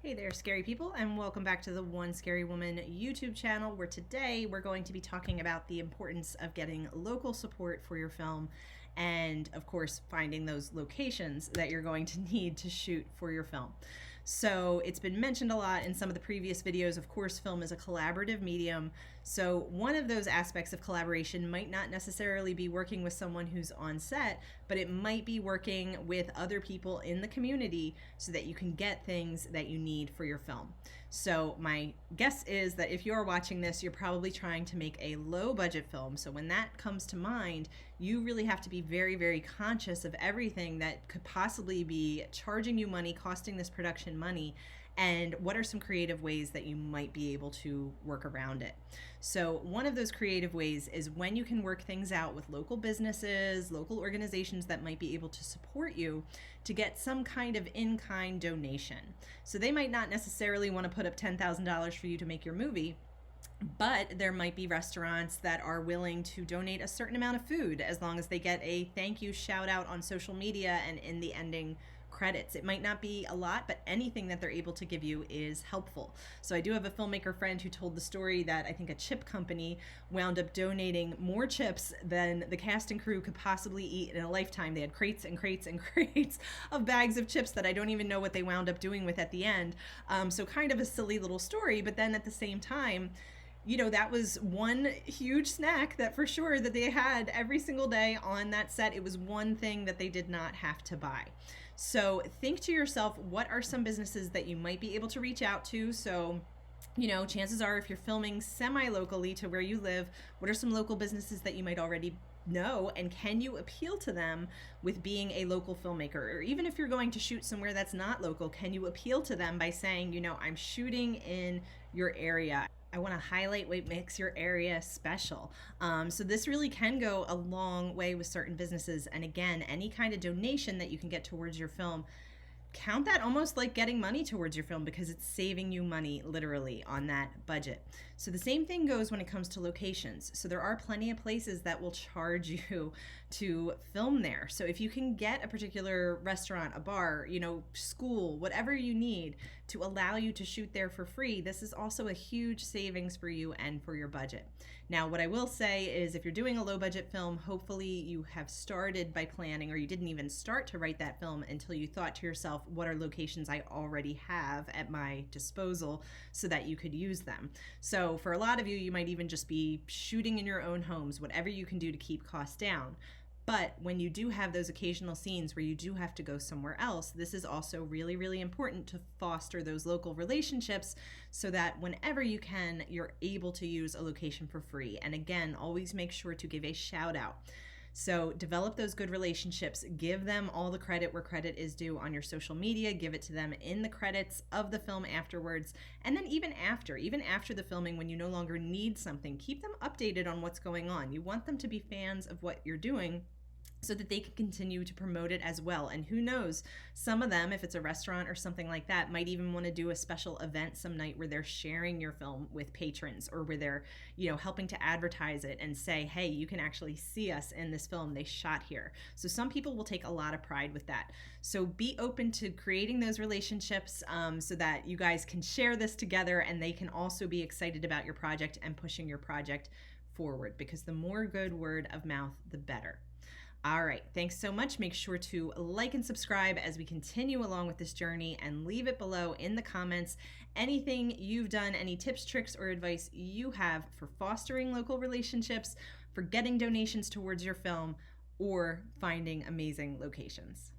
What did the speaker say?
Hey there, scary people, and welcome back to the One Scary Woman YouTube channel, where today we're going to be talking about the importance of getting local support for your film and, of course, finding those locations that you're going to need to shoot for your film. So it's been mentioned a lot in some of the previous videos. Of course, film is a collaborative medium. So one of those aspects of collaboration might not necessarily be working with someone who's on set, but it might be working with other people in the community so that you can get things that you need for your film. So my guess is that if you're watching this, you're probably trying to make a low budget film. So when that comes to mind, you really have to be very, very conscious of everything that could possibly be charging you money, costing this production money, and what are some creative ways that you might be able to work around it. So one of those creative ways is when you can work things out with local businesses, local organizations that might be able to support you to get some kind of in-kind donation. So they might not necessarily want to put up $10,000 for you to make your movie, but there might be restaurants that are willing to donate a certain amount of food as long as they get a thank you shout out on social media and in the ending credits. It might not be a lot, but anything that they're able to give you is helpful. So I do have a filmmaker friend who told the story that I think a chip company wound up donating more chips than the cast and crew could possibly eat in a lifetime. They had crates and crates and crates of bags of chips that I don't even know what they wound up doing with at the end. So kind of a silly little story, but then at the same time, you know, that was one huge snack that for sure that they had every single day on that set. It was one thing that they did not have to buy. So think to yourself, what are some businesses that you might be able to reach out to? So, you know, chances are if you're filming semi-locally to where you live, what are some local businesses that you might already know, and can you appeal to them with being a local filmmaker? Or even if you're going to shoot somewhere that's not local, can you appeal to them by saying, you know, I'm shooting in your area. I want to highlight what makes your area special. So this really can go a long way with certain businesses. And again, any kind of donation that you can get towards your film, count that almost like getting money towards your film because it's saving you money literally on that budget. So the same thing goes when it comes to locations. So there are plenty of places that will charge you to film there. So if you can get a particular restaurant, a bar, you know, school, whatever you need to allow you to shoot there for free, this is also a huge savings for you and for your budget. Now, what I will say is if you're doing a low budget film, hopefully you have started by planning, or you didn't even start to write that film until you thought to yourself, what are locations I already have at my disposal so that you could use them. So for a lot of you, you might even just be shooting in your own homes, whatever you can do to keep costs down. But when you do have those occasional scenes where you do have to go somewhere else, this is also really, really important to foster those local relationships so that whenever you can, you're able to use a location for free. And again, always make sure to give a shout out. So develop those good relationships, give them all the credit where credit is due on your social media, give it to them in the credits of the film afterwards, and then even after the filming when you no longer need something, keep them updated on what's going on. You want them to be fans of what you're doing so that they can continue to promote it as well. And who knows, some of them, if it's a restaurant or something like that, might even want to do a special event some night where they're sharing your film with patrons, or where they're, you know, helping to advertise it and say, hey, you can actually see us in this film, they shot here. So some people will take a lot of pride with that. So be open to creating those relationships so that you guys can share this together and they can also be excited about your project and pushing your project forward, because the more good word of mouth, the better. All right, thanks so much. Make sure to like and subscribe as we continue along with this journey, and leave it below in the comments anything you've done, any tips, tricks, or advice you have for fostering local relationships, for getting donations towards your film, or finding amazing locations.